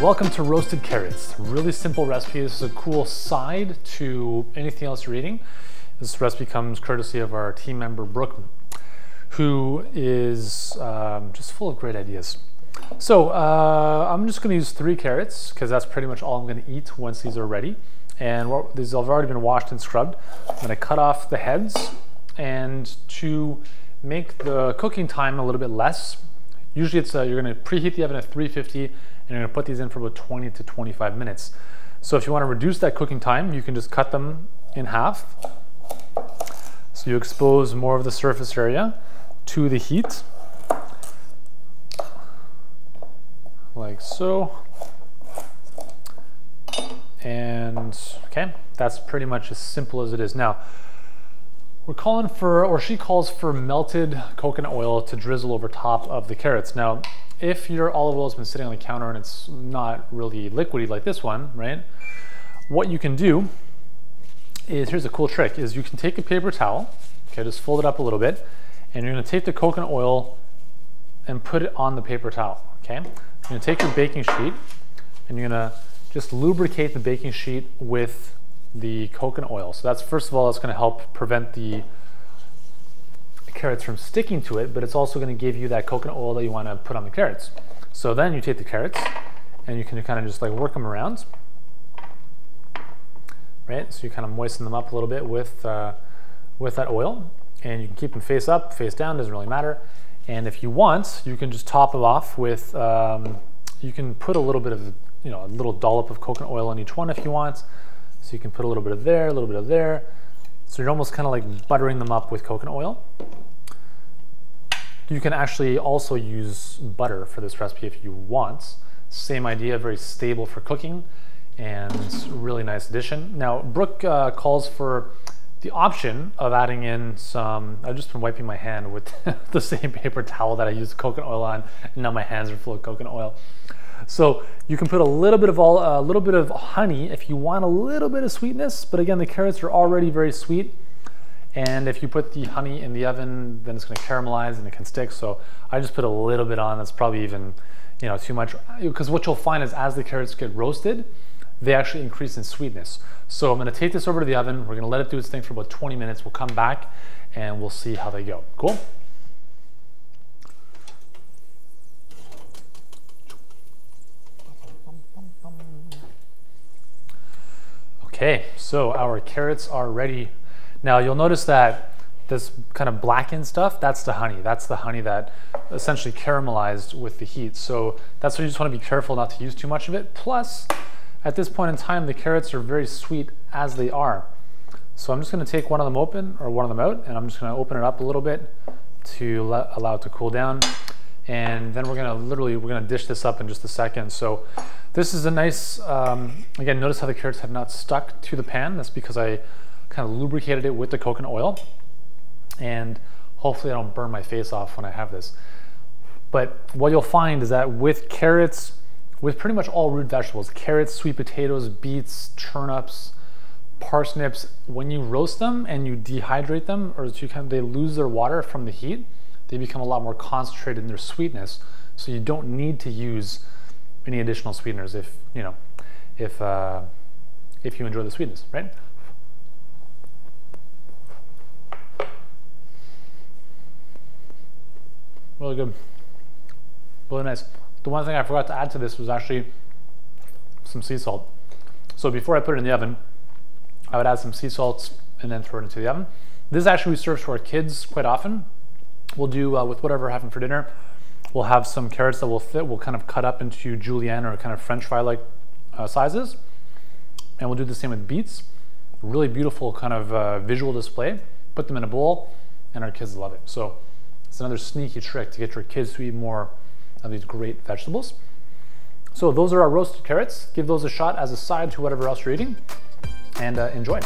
Welcome to roasted carrots. Really simple recipe. This is a cool side to anything else you're eating. This recipe comes courtesy of our team member Brooke, who is just full of great ideas. So I'm just going to use 3 carrots because that's pretty much all I'm going to eat once these are ready. And these have already been washed and scrubbed. I'm going to cut off the heads, and to make the cooking time a little bit less, usually it's you're going to preheat the oven at 350. And you're going to put these in for about 20 to 25 minutes. So if you want to reduce that cooking time, you can just cut them in half. So you expose more of the surface area to the heat, like so. And okay, that's pretty much as simple as it is. Now, we're calling for, or she calls for, melted coconut oil to drizzle over top of the carrots. Now, if your olive oil has been sitting on the counter and it's not really liquidy like this one, right? What you can do is, here's a cool trick, is you can take a paper towel, okay, just fold it up a little bit, and you're gonna take the coconut oil and put it on the paper towel, okay? You're gonna take your baking sheet and you're gonna just lubricate the baking sheet with the coconut oil. So that's, first of all, that's gonna help prevent the carrots from sticking to it, but it's also going to give you that coconut oil that you want to put on the carrots. So then you take the carrots and you can kind of just like work them around, right? So you kind of moisten them up a little bit with that oil, and you can keep them face up, face down, doesn't really matter. And if you want, you can just top it off with, you can put a little bit of, you know, a little dollop of coconut oil on each one if you want. So you can put a little bit of there, a little bit of there. So you're almost kind of like buttering them up with coconut oil. You can actually also use butter for this recipe if you want. Same idea, very stable for cooking and really nice addition. Now, Brooke calls for the option of adding in some, I've just been wiping my hand with the same paper towel that I used coconut oil on, and now my hands are full of coconut oil. So you can put a little bit of honey if you want a little bit of sweetness, but again, the carrots are already very sweet. And if you put the honey in the oven, then it's going to caramelize and it can stick. So I just put a little bit on. That's probably even, you know, too much. Because what you'll find is as the carrots get roasted, they actually increase in sweetness. So I'm going to take this over to the oven. We're going to let it do its thing for about 20 minutes. We'll come back and we'll see how they go. Cool? Okay, so our carrots are ready. Now you'll notice that this kind of blackened stuff, that's the honey. That's the honey that essentially caramelized with the heat. So that's why you just want to be careful not to use too much of it. Plus, at this point in time, the carrots are very sweet as they are. So I'm just going to take one of them open, or one of them out, and I'm just going to open it up a little bit to allow it to cool down. And then we're going to dish this up in just a second. So this is a nice, again, notice how the carrots have not stuck to the pan. That's because I kind of lubricated it with the coconut oil, and hopefully I don't burn my face off when I have this. But what you'll find is that with carrots, with pretty much all root vegetables, carrots, sweet potatoes, beets, turnips, parsnips, when you roast them and you dehydrate them, or they lose their water from the heat, they become a lot more concentrated in their sweetness. So you don't need to use any additional sweeteners if you enjoy the sweetness, right? Really good, really nice. The one thing I forgot to add to this was actually some sea salt. So before I put it in the oven, I would add some sea salt and then throw it into the oven. This actually we serve to our kids quite often. We'll do with whatever we're having for dinner. We'll have some carrots that will fit. We'll kind of cut up into julienne or kind of French fry-like sizes, and we'll do the same with beets. Really beautiful kind of visual display. Put them in a bowl, and our kids love it. So it's another sneaky trick to get your kids to eat more of these great vegetables. So those are our roasted carrots. Give those a shot as a side to whatever else you're eating, and enjoy.